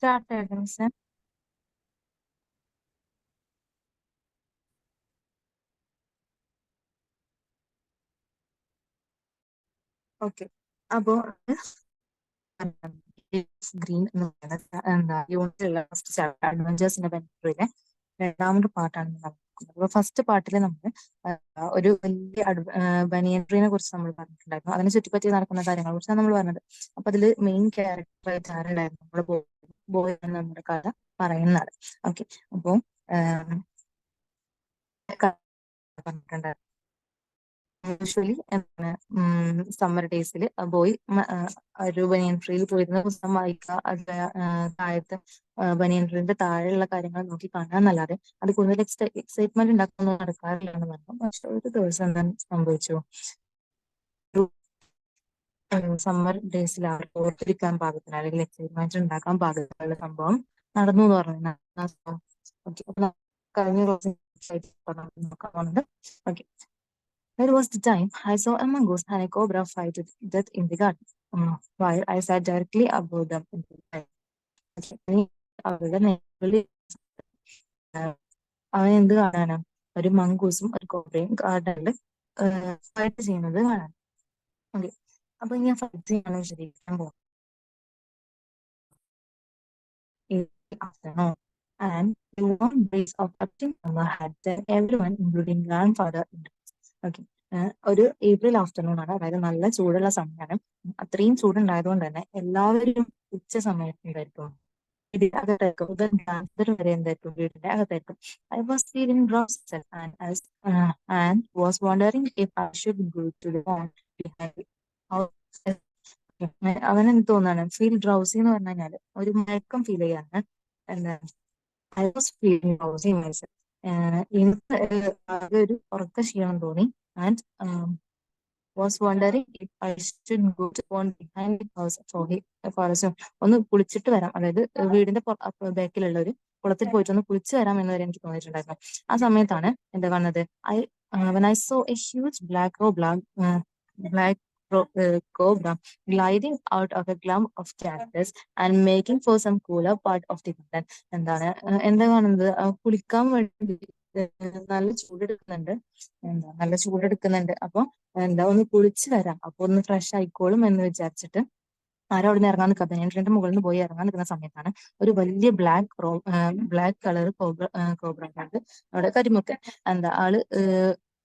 started, Sam. Okay. അപ്പോ green എന്ന് പറയുന്നത് എന്താ യൂണിറ്റുള്ള ഫസ്റ്റ് അഡ്വഞ്ചേഴ്സിന്റെ ബെനിഫിറ്റിലെ രണ്ടാമത്തെ പാർട്ടാണ് നടക്കുന്നത്. അപ്പൊ ഫസ്റ്റ് പാർട്ടിൽ നമ്മൾ ഒരു വലിയ ബനിയൻ ട്രീനെ കുറിച്ച് നമ്മൾ പറഞ്ഞിട്ടുണ്ടായിരുന്നു. അതിനെ ചുറ്റിപ്പറ്റി നടക്കുന്ന കാര്യങ്ങളെ കുറിച്ചാണ് നമ്മൾ പറഞ്ഞത്. അപ്പൊ അതില് മെയിൻ ക്യാരക്ടറായിട്ട് ആരുണ്ടായിരുന്നു? നമ്മുടെ ബോയ് എന്ന് നമ്മുടെ കഥ പറയുന്നത്. ഓക്കെ. അപ്പോ പറഞ്ഞിട്ടുണ്ടായിരുന്നു. യൂഷ്വലി എന്താണ് സമ്മർ ഡേയ്സിൽ ബോയ് ഒരു ബനിയൻ ട്രീയിൽ പോയിരുന്ന പുസ്തകം വായിക്കുക, അത് താഴത്തെ ബനിയൻ ട്രീന്റെ താഴെയുള്ള കാര്യങ്ങൾ നോക്കി കാണുക എന്നല്ലാതെ അത് കൂടുതൽ എക്സൈറ്റ്മെന്റ് ഉണ്ടാക്കുന്ന നടക്കാറില്ല എന്ന് പറഞ്ഞു. പക്ഷെ ഒരു ദിവസം എന്താ സംഭവിച്ചു? സമ്മർ ഡേയ്സിൽ അവർക്ക് ഓർത്തിരിക്കാൻ പാകത്തിന് അല്ലെങ്കിൽ എക്സൈറ്റ്മെന്റ് ഉണ്ടാക്കാൻ പാകത്തിലുള്ള സംഭവം നടന്നു എന്ന് പറഞ്ഞു. ഓക്കെ. കഴിഞ്ഞ ക്ലാസ് നോക്കാൻ പോകുന്നുണ്ട്. Okay. That was the time I saw a mongoose and a cobra fight to death in the garden, while I sat directly above them in the sky. അവരുടെ നേരിൽ അവൻ എന്ത് കാണാനാ? ഒരു മംഗൂസും ഒരു കോബ്രയും ഗാർഡനിൽ ഫൈറ്റ് ചെയ്യുന്നത് കാണാൻ. ഓക്കെ. അപ്പൊ ഞാൻ ഫൈറ്റ് ചെയ്യാൻ വിശദീകരിക്കാൻ പോകും. Afternoon, and a warm breeze of September summer had turned everyone, including grandfather, into okay. ഒരു ഏപ്രിൽ ആഫ്റ്റർനൂൺ ആണ്, അതായത് നല്ല ചൂടുള്ള സമയമാണ്. അത്രയും ചൂടുണ്ടായതുകൊണ്ട് തന്നെ എല്ലാവരും ഉച്ച സമയത്തുണ്ടായിരിക്കും വീടിന്റെ അകത്തായിരിക്കും. ഇവൻ ഗ്രാൻഡർ വരെ എന്തായിരിക്കും? വീടിന്റെ അകത്തായിരിക്കും. I was feeling drops and was wondering if I should go to the pond behind. അവന് എന്ത് തോന്നാണ്? ഫീൽ ഡ്രൗസി എന്ന് പറഞ്ഞു കഴിഞ്ഞാല് ഒരു മയക്കം ഫീൽ ചെയ്യാണ്. എന്താ, I was feeling drowsy myself. എനിക്ക് ആകെ ഒരു ഉറക്ക ക്ഷീണം തോന്നി. And was wondering if I should go to pond behind the house for ഒന്ന് കുളിച്ചിട്ട് വരാം, അതായത് വീടിന്റെ ബാക്കിലുള്ള ഒരു കുളത്തിൽ പോയിട്ട് ഒന്ന് കുളിച്ചു വരാം എന്ന് വരെ എനിക്ക് തോന്നിയിട്ടുണ്ടായിരുന്നു. ആ സമയത്താണ് എന്താ വന്നത്? I when I saw a huge black cobra gliding out of a clump of cactus and making for some cooler part of the garden. എന്താ കാണുന്നത്? കുളിക്കാൻ വേണ്ടി നല്ല ചൂടെടുക്കുന്നുണ്ട്. നല്ല ചൂടെടുക്കുന്നുണ്ട്. അപ്പൊ ഒന്ന് കുളിച്ച് വരാം, അപ്പൊ ഒന്ന് ഫ്രഷ് ആയിക്കോളും എന്ന് വിചാരിച്ചിട്ട് ആരും അവിടെ നിന്ന് ഇറങ്ങാൻ നിൽക്കാത്ത, ഞാൻ ട്രെയിനിന്റെ മുകളിൽ നിന്ന് പോയി ഇറങ്ങാൻ നിൽക്കുന്ന സമയത്താണ് ഒരു വലിയ ബ്ലാക്ക് കളർ കോബ്ര അവിടെ കരിമുക്കൻ. ആള്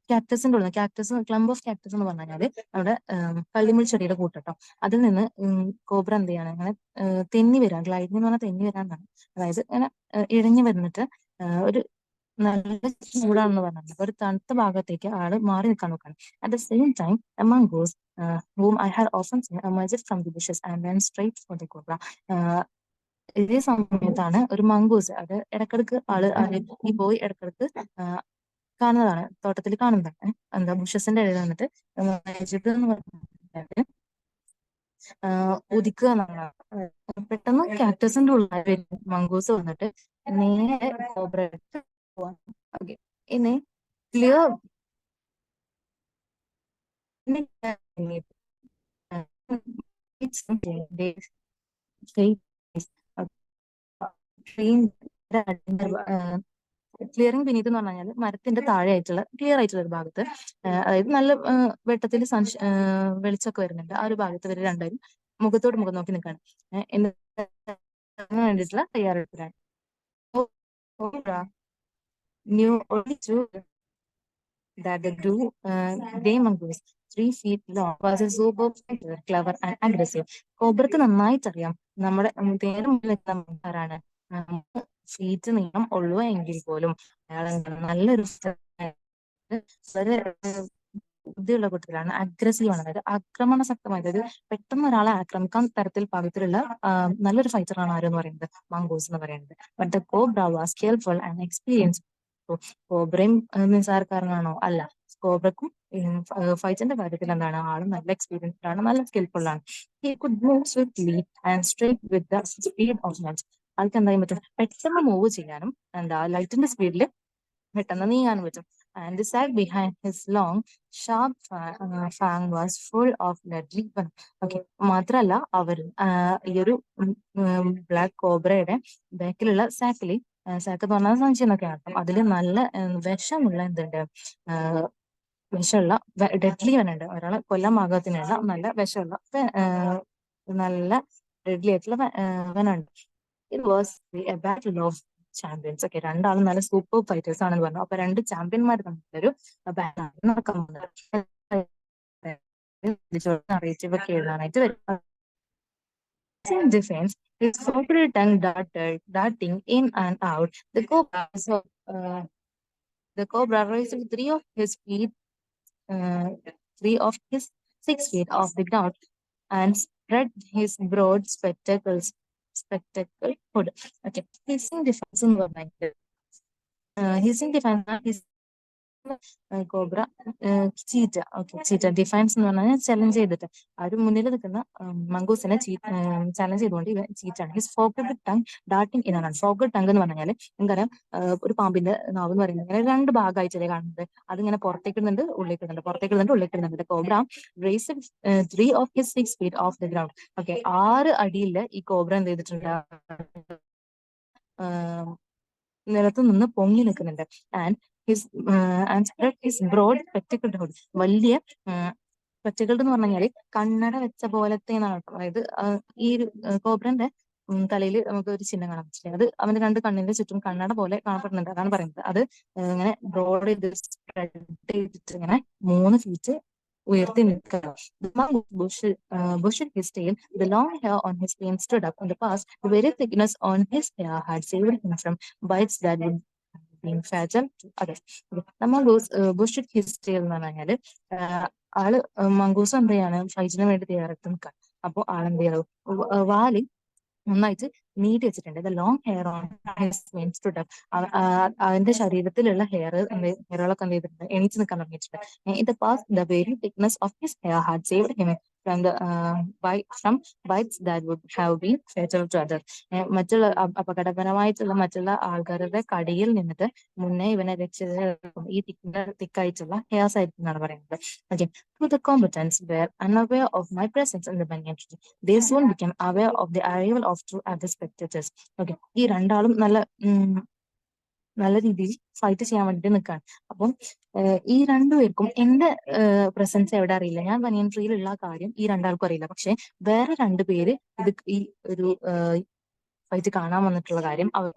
കാക്ടസിന്റെ ഉള്ളിൽ, ക്ലംബ് ഓഫ് കാക്ടസ് എന്ന് പറഞ്ഞു കഴിഞ്ഞാല് അവിടെ കള്ളിമുൾ ചെടിയുടെ കൂട്ടട്ടോ, അതിൽ നിന്ന് കോബ്ര എന്ത് ചെയ്യാണ്? അങ്ങനെ തെന്നി വരാൻ, ഗ്ലൈഡിംഗ് എന്ന് പറഞ്ഞാൽ തെന്നി വരാന്നാണ്. അതായത് ഇങ്ങനെ ഇഴഞ്ഞു വന്നിട്ട് ഒരു നല്ല ചൂടാണെന്ന് പറഞ്ഞത് ഒരു തണുത്ത ഭാഗത്തേക്ക് ആള് മാറി നിൽക്കാൻ നോക്കാണ്. At the same time a mongoose whom I had often seen emerged from the bushes and went straight for the cobra. ഇതേ സമയത്താണ് ഒരു മംഗൂസ്, അത് ഇടക്കിടക്ക് ഈ ബോയ് ഇടക്കിടക്ക് കാണുന്നതാണ്, തോട്ടത്തിൽ കാണുന്നതാണ്. ബുഷസിന്റെ ഇടയിൽ വന്നിട്ട് എന്ന് പറഞ്ഞാല് ഉദിക്കുക എന്നുള്ളതാണ്. പെട്ടെന്ന് കാക്ടസിന്റെ ഉള്ളിൽ മംഗൂസ് വന്നിട്ട് നേരെ കോബ്ര എടുത്ത് പോവാൻ. ഓക്കെ. ഇനി ക്ലിയർ ക്ലിയറിംഗ് ബിനീത് എന്ന് പറഞ്ഞു കഴിഞ്ഞാൽ മരത്തിന്റെ താഴെ ആയിട്ടുള്ള ക്ലിയർ ആയിട്ടുള്ള ഒരു ഭാഗത്ത്, അതായത് നല്ല വെട്ടത്തിൽ വെളിച്ചമൊക്കെ വരുന്നുണ്ട്. ആ ഒരു ഭാഗത്ത് ഇവർ രണ്ടുപേരും മുഖത്തോട് മുഖം നോക്കി നിൽക്കുകയാണ്. വേണ്ടിയിട്ടുള്ള തയ്യാറെടുപ്പിലാണ്. Knew only two that the gray mongoose, 3 feet long, was a super fighter, clever and aggressive. കോബ്രക്ക് നന്നായിട്ടറിയാം നമ്മുടെ നേരെ മുന്നിൽ ആരാണ്. 3 ഫീറ്റ് നീളം ഉള്ളൂ എങ്കിൽ പോലും അയാൾ നല്ലൊരു വളരെ ബുദ്ധിയുള്ള കൂട്ടത്തിലാണ്, അഗ്രസീവ് ആണ്, അതായത് ആക്രമണശക്തമായ, അതായത് പെട്ടെന്ന് ഒരാളെ ആക്രമിക്കാൻ തരത്തിൽ പാകത്തിലുള്ള നല്ലൊരു ഫൈറ്ററാണ് ആരെന്ന് പറയുന്നത്? മംഗൂസ് എന്ന് പറയുന്നത്. But the cobra was skilful and experience. കോബ്രയും നിസ്സാരക്കാരനാണോ? അല്ല. കോബ്രക്കും ഫൈറ്റിന്റെ കാര്യത്തിൽ ആള് നല്ല എക്സ്പീരിയൻസ്ഡ് ആണ്, നല്ല സ്കിൽഫുൾ ആണ്. He could move swiftly and straight with the speed of light. ആൾക്ക് എന്താ ചെയ്യാൻ പറ്റും? പെട്ടെന്ന് മൂവ് ചെയ്യാനും ലൈറ്റിന്റെ സ്പീഡിൽ പെട്ടെന്ന് നീങ്ങാനും പറ്റും. and the side behind his long, sharp fang was full of deadly venom. Okay, മാത്രല്ല അവർ ഈ ഒരു ബ്ലാക്ക് കോബ്രയുടെ ബാക്കിലുള്ള സാക്കിൽ, സാക്ക് എന്ന് പറഞ്ഞാൽ സഞ്ചി എന്നൊക്കെയാണ് അർത്ഥം, അതിൽ നല്ല വിഷമുള്ള എന്തുണ്ട്, വിഷമുള്ള ഡെഡ്ലി വെനുണ്ട്. ഒരാളെ കൊല്ലാൻ പാകത്തിനുള്ള നല്ല വിഷമുള്ള നല്ല ഡെഡ്ലി ആയിട്ടുള്ള വെനുണ്ട്. It was a battle of champions. Okay, രണ്ടാളും നല്ല സൂപ്പർ ഫൈറ്റേഴ്സ് ആണെന്ന് പറഞ്ഞു. അപ്പൊ രണ്ട് ചാമ്പ്യന്മാർ തമ്മിലൊരു ബാറ്റിലാണ് നടക്കാൻ പോകുന്നത്. അറിയിച്ചൊക്കെ എഴുതാനായിട്ട് വരും. In defense, his forked tongue darting in and out. Uh, the cobra raised uh, 3 of his 6 feet off the ground and spread his broad spectacle hood. Okay, hissing defense എന്ന് പറഞ്ഞാൽ hissing defense cobra cheetah. Okay, cheetah defines എന്ന് പറഞ്ഞാൽ challenge ചെയ്തിട്ട് ആ ഒരു മുന്നിൽ നിൽക്കുന്ന മംഗൂസിനെ challenge ചെയ്തുകൊണ്ട് ഇവൻ ചീറ്റാണ്. ഹിസ് ഫോക്കഡ് ടങ് ഡാർട്ടിങ് എന്നാണ്. ഫോക്കഡ് ടങ് എന്ന് പറഞ്ഞാൽ നമുക്കറിയാം, ഒരു പാമ്പിന്റെ നാവ് എന്ന് പറയുന്നത് ഇങ്ങനെ രണ്ട് ഭാഗമായിട്ടല്ലേ കാണുന്നത്. അതിങ്ങനെ പുറത്തേക്ക് ഇടുന്നുണ്ട്, ഉള്ളിലേക്ക് ഇടുന്നുണ്ട്, പുറത്തേക്ക് ഇടുന്നുണ്ട്, ഉള്ളിലേക്ക് ഇടുന്നുണ്ട്. Cobra raise 3 of his 6 feet off the ground. Okay, 6 അടിയിൽ ഈ കോബ്ര എന്ത് ചെയ്തിട്ടുണ്ട്, നിലത്ത് നിന്ന് പൊങ്ങി നിൽക്കുന്നുണ്ട്. And spread his broad spectacled hood. വലിയ സ്പെക്ടക്കിൾഡ് എന്ന് പറഞ്ഞു കഴിഞ്ഞാല് കണ്ണട വെച്ച പോലത്തെ എന്നാണ് കേട്ടോ. അതായത് ഈ ഒരു കോബ്രന്റെ തലയിൽ നമുക്ക് ഒരു ചിഹ്നം കാണാൻ പറ്റില്ല. അത് അവന്റെ രണ്ട് കണ്ണിന്റെ ചുറ്റും കണ്ണട പോലെ കാണപ്പെടുന്നുണ്ട്. അതാണ് പറയുന്നത്. അത് ഇങ്ങനെ ബ്രോഡ് ചെയ്ത് സ്പ്രെഡ് ചെയ്തിട്ട് ഇങ്ങനെ 3 ഫീറ്റ് ഉയർത്തി നിൽക്കുക. The mongoose bushed his tail. The long hair on his mane stood up. In the past, the very thickness on his hair had saved him from bites that would been fatal to others. The mongoose bushed his tail എന്ന് പറഞ്ഞാല് ആള് mongoose എന്ത് ചെയ്യാണ്, ഫൈറ്റിന് വേണ്ടി തയ്യാറെടുത്ത് നിൽക്കാൻ. അപ്പൊ ആളെന്ത് ചെയ്തു, വാല് നന്നായിട്ട് നീട്ടി വെച്ചിട്ടുണ്ട്. The long hair on his mane stood up. അവന്റെ ശരീരത്തിലുള്ള ഹെയറുകളൊക്കെ എന്ത് ചെയ്തിട്ടുണ്ട്, എണീച്ച് നിൽക്കാൻ തുടങ്ങിയിട്ടുണ്ട്. In the past the very thickness of his hair had saved him from bites that would have been fatal to other. മറ്റുള്ള അപകടകരമായിട്ടുള്ള മറ്റുള്ള ആൾക്കാരുടെ കടിയിൽ നിന്നിട്ട് മുന്നേ ഇവനെ രക്ഷിച്ചത് ഈ തിക്കായിട്ടുള്ള ഹെയർസ് ആയിരിക്കും എന്നാണ് പറയുന്നത്. Okay, the combatants were unaware of my presence in the banyan tree. They soon became aware of the arrival of 2 other spectators. Okay, ഈ രണ്ടാളും നല്ല രീതിയിൽ ഫൈറ്റ് ചെയ്യാൻ വേണ്ടിട്ട് നിൽക്കുകയാണ്. അപ്പം ഈ രണ്ടുപേർക്കും എന്റെ പ്രസൻസ് എവിടെ അറിയില്ല, ഞാൻ ബനിയൻ ട്രീയിലുള്ള കാര്യം ഈ രണ്ടാൾക്കും അറിയില്ല. പക്ഷെ വേറെ 2 പേര് ഈ ഒരു ഫൈറ്റ് കാണാൻ വന്നിട്ടുള്ള കാര്യം അവർ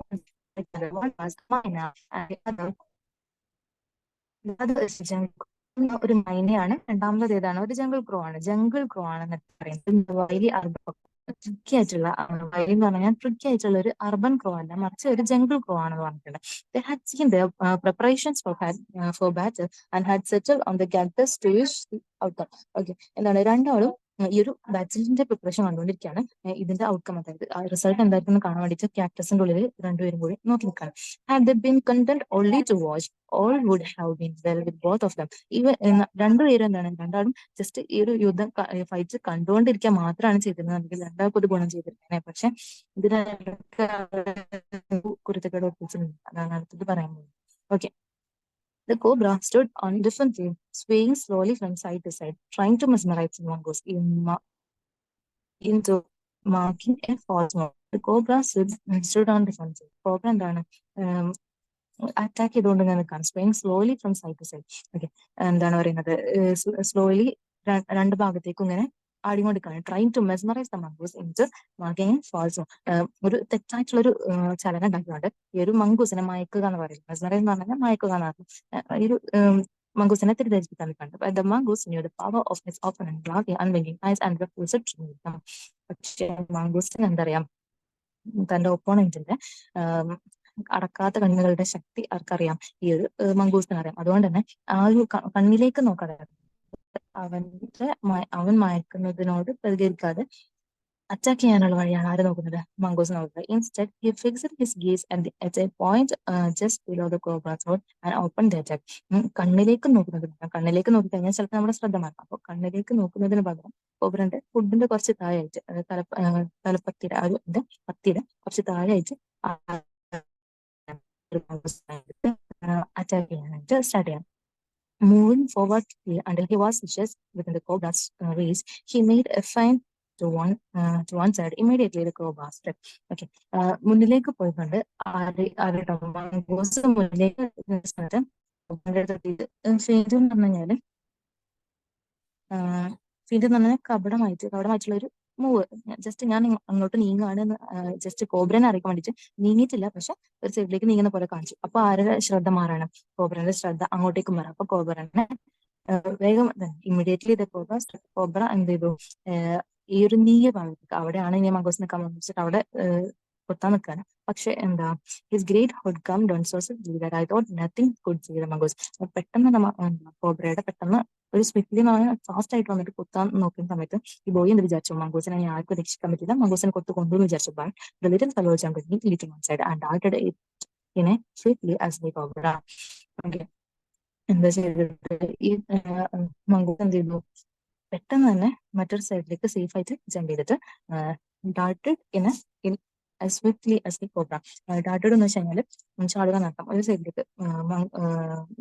ഒരു മൈനയാണ്, രണ്ടാമത് ഏതാണ്, ഒരു ജംഗിൾ ക്രോ ആണ്. ജംഗിൾ ക്രോ ആണെന്നൊക്കെ പറയുന്നത് വൈലി അർബൻ ട്രിക്കി ആയിട്ടുള്ള, വൈലി എന്ന് പറഞ്ഞാൽ ട്രിക്കി ആയിട്ടുള്ള ഒരു അർബൻ ക്രോ അല്ല, മറിച്ച് ഒരു ജംഗിൾ ക്രോ ആണെന്ന് പറഞ്ഞിട്ടുണ്ട്. They had seen their preparations for battle and had settled on the characters to use the outcome. Okay, എന്താണ്, രണ്ടാളും ഈ ഒരു ബാറ്റിലിന്റെ പ്രിപ്പറേഷൻ കണ്ടുകൊണ്ടിരിക്കുകയാണ്. ഇതിന്റെ ഔട്ട്കം, അതായത് റിസൾട്ട് എന്തായിരിക്കും കാണാൻ വേണ്ടിയിട്ട് ക്യാക്ടസിന്റെ ഉള്ളിൽ രണ്ടുപേരും കൂടി നോക്കി നിൽക്കുകയാണ്. Had they been content only to watch, all would have been well with both of them. രണ്ടുപേരും എന്താണ്, രണ്ടാളും ജസ്റ്റ് ഈ ഒരു യുദ്ധം ഫൈറ്റ് കണ്ടുകൊണ്ടിരിക്കാൻ മാത്രമാണ് ചെയ്തിരുന്നത്, അല്ലെങ്കിൽ രണ്ടാൾക്കും ഒരു ഗുണം ചെയ്തിരുന്നത്. പക്ഷെ ഇതിനൊക്കെ കുരുത്തക്കേട് ഒപ്പിച്ചിട്ടുണ്ട്. അതാണ് അടുത്തത് പറയാൻ പോകുന്നത്. Okay, the cobra stood on defensive, swaying slowly from side to side, trying to mesmerize the mongoose into marking a false move. The cobra stood on defensive. Cobra എന്താണ്, അറ്റാക്ക് ചെയ്തുകൊണ്ട് ഇങ്ങനെ നിൽക്കുകയാണ്. Swing slowly from side to side. Okay, എന്താണ് പറയുന്നത്, slowly രണ്ട് ഭാഗത്തേക്കും ഇങ്ങനെ ആടിക്കൊണ്ടിരിക്കുകയാണ്. Trying to mesmerise the mongoose into marking false. ഒരു തെറ്റായിട്ടുള്ളൊരു ചലനം ഉണ്ടാക്കിക്കൊണ്ട് ഈ ഒരു മംഗൂസിനെ മയക്കുക എന്ന് പറയുന്നത്. മെസ്മറൈസ് എന്ന് പറഞ്ഞാൽ മയക്കുക എന്നാണ്. ഈ ഒരു മംഗൂസിനെ തെറ്റിദ്ധരിപ്പിക്കാൻ നിൽക്കുന്നുണ്ട്. The mongoose knew the power of his opponent, glaring unwinking eyes and refused to move them. പക്ഷേ മംഗൂസിന് എന്തറിയാം, തന്റെ ഒപ്പോണന്റിന്റെ അടക്കാത്ത കണ്ണുകളുടെ ശക്തി ആർക്കറിയാം, ഈ ഒരു മംഗൂസിന് അറിയാം. അതുകൊണ്ട് തന്നെ ആ ഒരു കണ്ണിലേക്ക് നോക്കാതെ അവൻ മയക്കുന്നതിനോട് പ്രതികരിക്കാതെ അറ്റാക്ക് ചെയ്യാനുള്ള വഴിയാണ് ആര് നോക്കുന്നത്, മംഗൂസ് നോക്കുന്നത്. Instead he fixed his guys at a point just below the cobra's head and opened the attack. കണ്ണിലേക്ക് നോക്കി കഴിഞ്ഞാൽ ചിലപ്പോൾ നമ്മുടെ ശ്രദ്ധ മാറും. അപ്പോൾ കണ്ണിലേക്ക് നോക്കുന്നതിന് പകരം കോബ്രന്റെ ഫുഡിന്റെ കുറച്ച് താഴെയായിട്ട്, തലപ്പത്തിയുടെ പത്തിയുടെ കുറച്ച് താഴെയായിട്ട് അറ്റാക്ക് ചെയ്യാനായിട്ട് സ്റ്റാർട്ട് ചെയ്യാം. Moving forward until he was just within the cobra's reach, he made a feint to one side. Immediately, the cobra struck. Okay. മുന്നിലേക്ക് പോയിക്കൊണ്ട് ആരുടെ മംഗൂസ് മുന്നിലേക്ക് ഫെയിന്റ് എന്ന് പറഞ്ഞു കഴിഞ്ഞാല് ഫീൽഡ് എന്ന് പറഞ്ഞാൽ കപടമായിട്ടുള്ള ഒരു മൂവ്. ജസ്റ്റ് ഞാൻ അങ്ങോട്ട് നീങ്ങുകയാണ് ജസ്റ്റ് കോബ്രനെ അറിയിക്കാൻ വേണ്ടിട്ട് നീങ്ങിയിട്ടില്ല, പക്ഷെ ഒരു സൈഡിലേക്ക് നീങ്ങുന്ന പോലെ കാണിച്ചു. അപ്പൊ ആരുടെ ശ്രദ്ധ മാറണം? കോബ്രന്റെ ശ്രദ്ധ അങ്ങോട്ടേക്ക് മാറാം. അപ്പൊ കോബ്രനെ വേഗം ഇമ്മീഡിയറ്റ്ലി കോബ്ര എന്ത് ചെയ്തു? ഈ ഒരു നീയ ഭാഗത്തേക്ക്, അവിടെയാണ് ഇനി മംഗോസ് നിൽക്കാൻ വെച്ചിട്ട് അവിടെ കൊത്താൻ നിൽക്കാണ്. പക്ഷെ എന്താ, his great hood come down so that I thought nothing could see the mongoose. പെട്ടെന്ന് കോബ്രയുടെ പെട്ടെന്ന് ഒരു സ്വിഫ്റ്റ്ലി എന്ന് പറഞ്ഞാൽ ഫാസ്റ്റ് ആയിട്ട് വന്നിട്ട് കൊത്താൻ നോക്കുന്ന സമയത്ത് ഈ ബോയ് എന്ത് വിചാരിച്ചു? മംഗൂസിനെ ഇനി ആർക്കും രക്ഷിക്കാൻ പറ്റില്ല, മംഗൂസിനെ കൊണ്ടുവന്ന് വിചാരിച്ചു. But the little fellow jumped immediately one side and darted it in a swiftly as they cobra. Okay. എന്താ ചെയ്തിട്ട് ഈ മംഗൂസ് എന്ത് ചെയ്തു? പെട്ടെന്ന് തന്നെ മറ്റൊരു സൈഡിലേക്ക് സേഫ് ആയിട്ട് ജമ്പ് ചെയ്തിട്ട് darted in as swiftly as the cobra. Darted എന്ന് വെച്ച് കഴിഞ്ഞാൽ ചാടുക നടത്താം. ഒരു സൈഡിലേക്ക്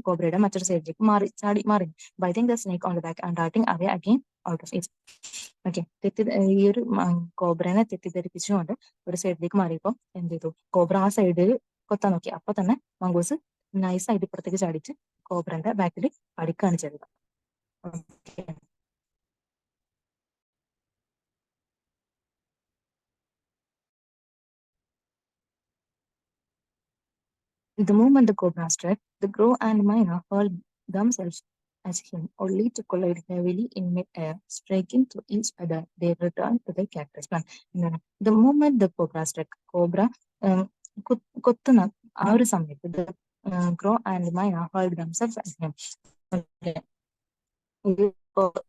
കോബ്രയുടെ മറ്റൊരു സൈഡിലേക്ക് മാറി biting the snake on the back and darting away again out of it. Okay. ഈ ഒരു കോബ്രനെ തെറ്റിദ്ധരിപ്പിച്ചുകൊണ്ട് ഒരു സൈഡിലേക്ക് മാറിയപ്പോൾ എന്ത് ചെയ്തു? കോബ്ര ആ സൈഡിൽ കൊത്താൻ നോക്കി. അപ്പൊ തന്നെ മംഗൂസ് നൈസായിട്ട് ഇപ്പുറത്തേക്ക് ചാടിച്ച് കോബ്രന്റെ ബാക്കിൽ അടിക്കുകയാണ് ചെയ്തത്. The moment the cobra struck, the crow and myna hurled themselves at him, only to collide heavily in mid-air, striking to each other. They returned to the cactus plant. The moment the cobra struck, cobra കൊത്തുന്ന ആ ഒരു സമയത്ത് the crow and myna hurled themselves at him.